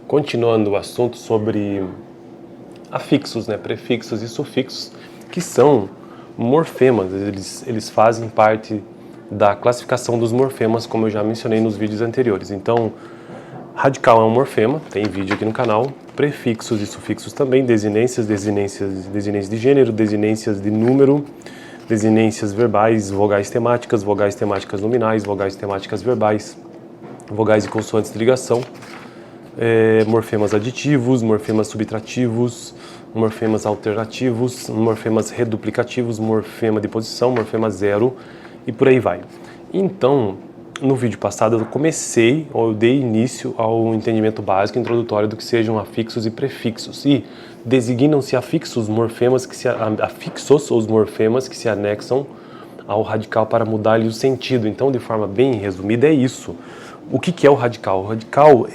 Continuando o assunto sobre afixos, né, prefixos e sufixos, que são morfemas, eles fazem parte da classificação dos morfemas, como eu já mencionei nos vídeos anteriores. Então, radical é um morfema, tem vídeo aqui no canal, prefixos e sufixos também, desinências de gênero, desinências de número, desinências verbais, vogais temáticas nominais, vogais temáticas verbais, vogais e consoantes de ligação, morfemas aditivos, morfemas subtrativos, morfemas alternativos, morfemas reduplicativos, morfema de posição, morfema zero e por aí vai. Então, no vídeo passado eu dei início ao entendimento básico introdutório do que sejam afixos e prefixos, e designam-se afixos os morfemas que se anexam ao radical para mudar-lhe o sentido. Então, de forma bem resumida, é isso. O que é o radical? O radical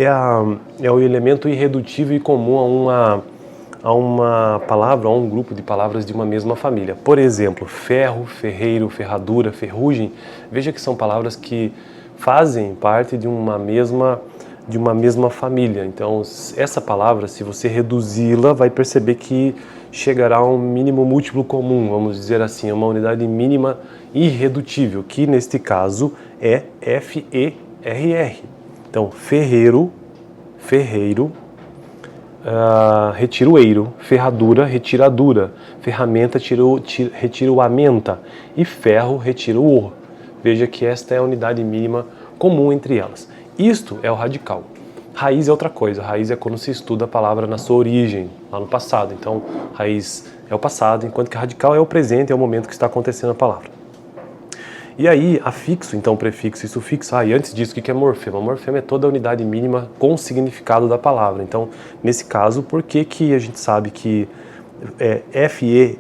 é o elemento irredutível e comum a uma palavra, a um grupo de palavras de uma mesma família. Por exemplo, ferro, ferreiro, ferradura, ferrugem. Veja que são palavras que fazem parte de uma mesma família. Então, essa palavra, se você reduzi-la, vai perceber que chegará a um mínimo múltiplo comum, vamos dizer assim, uma unidade mínima irredutível, que neste caso é FERR. Então, ferreiro, retiroeiro, ferradura, retiradura, ferramenta, retiroamenta e ferro, retiro-o. Veja que esta é a unidade mínima comum entre elas. Isto é o radical. Raiz é outra coisa. Raiz é quando se estuda a palavra na sua origem, lá no passado. Então, raiz é o passado, enquanto que radical é o presente, é o momento que está acontecendo a palavra. E aí, afixo, então, prefixo e sufixo. E antes disso, o que é morfema? Morfema é toda a unidade mínima com o significado da palavra. Então, nesse caso, por que a gente sabe que FERR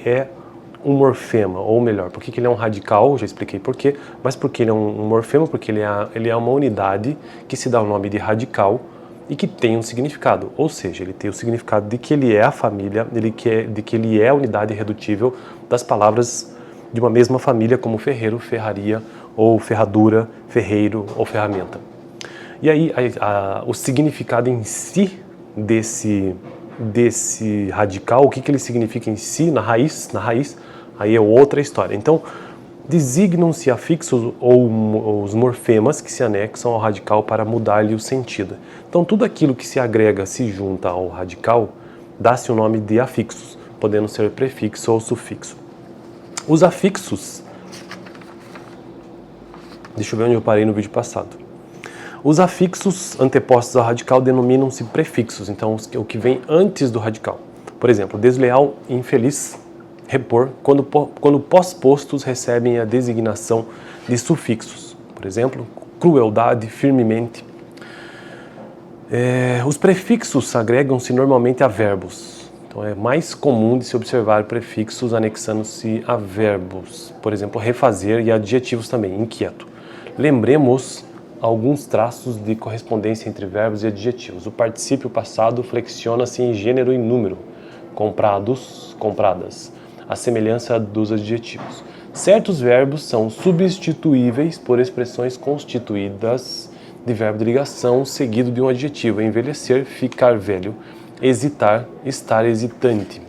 é um morfema? Ou melhor, por que ele é um radical? Já expliquei por quê. Mas porque ele é um morfema? Porque ele é uma unidade que se dá o nome de radical e que tem um significado. Ou seja, ele tem o significado de que ele é a família, de que ele é a unidade irredutível das palavras de uma mesma família, como ferreiro, ferraria, ou ferradura, ferreiro ou ferramenta. E aí, o significado em si desse radical, o que ele significa em si, na raiz, aí é outra história. Então, designam-se afixos ou os morfemas que se anexam ao radical para mudar-lhe o sentido. Então, tudo aquilo que se agrega, se junta ao radical, dá-se o nome de afixos, podendo ser prefixo ou sufixo. Os afixos, deixa eu ver onde eu parei no vídeo passado. Os afixos antepostos ao radical denominam-se prefixos, então o que vem antes do radical. Por exemplo, desleal, infeliz, repor, quando pós-postos recebem a designação de sufixos. Por exemplo, crueldade, firmemente. Os prefixos agregam-se normalmente a verbos. Então, é mais comum de se observar prefixos anexando-se a verbos, por exemplo, refazer, e adjetivos também, inquieto. Lembremos alguns traços de correspondência entre verbos e adjetivos. O particípio passado flexiona-se em gênero e número, comprados, compradas, a semelhança dos adjetivos. Certos verbos são substituíveis por expressões constituídas de verbo de ligação seguido de um adjetivo: envelhecer, ficar velho, hesitar, estar hesitante.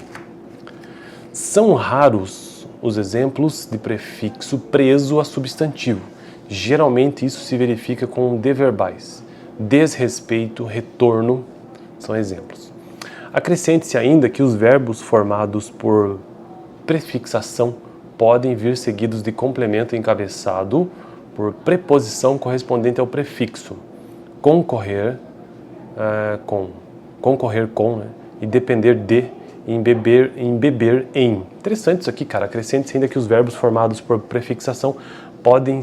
São raros os exemplos de prefixo preso a substantivo. Geralmente isso se verifica com deverbais. Desrespeito, retorno são exemplos. Acrescente-se ainda que os verbos formados por prefixação podem vir seguidos de complemento encabeçado por preposição correspondente ao prefixo. Concorrer com, né? E depender de, embeber em. Interessante isso aqui, cara. Acrescente-se ainda que os verbos formados por prefixação podem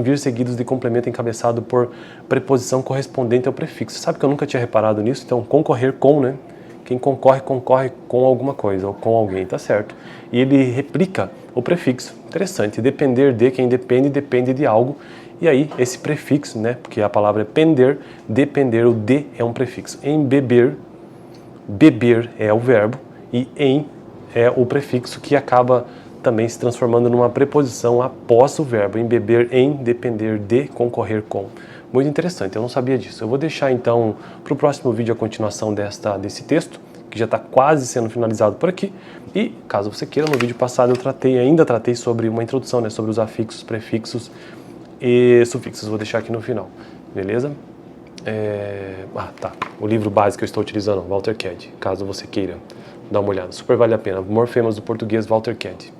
vir seguidos de complemento encabeçado por preposição correspondente ao prefixo. Sabe que eu nunca tinha reparado nisso? Então, concorrer com, né? Quem concorre com alguma coisa ou com alguém, tá certo. E ele replica o prefixo. Interessante. Depender de, quem depende de algo. E aí, esse prefixo, né, porque a palavra é pender, depender, o de é um prefixo. Embeber, beber é o verbo, e em é o prefixo que acaba também se transformando numa preposição após o verbo embeber em, depender de, concorrer com. Muito interessante, eu não sabia disso. Eu vou deixar então para o próximo vídeo a continuação desse texto, que já está quase sendo finalizado por aqui. E, caso você queira, no vídeo passado eu ainda tratei sobre uma introdução, né, sobre os afixos, prefixos e sufixos. Vou deixar aqui no final, beleza? Tá. O livro básico que eu estou utilizando, Walter Cad, caso você queira dar uma olhada. Super vale a pena. Morfemas do português, Walter Cad.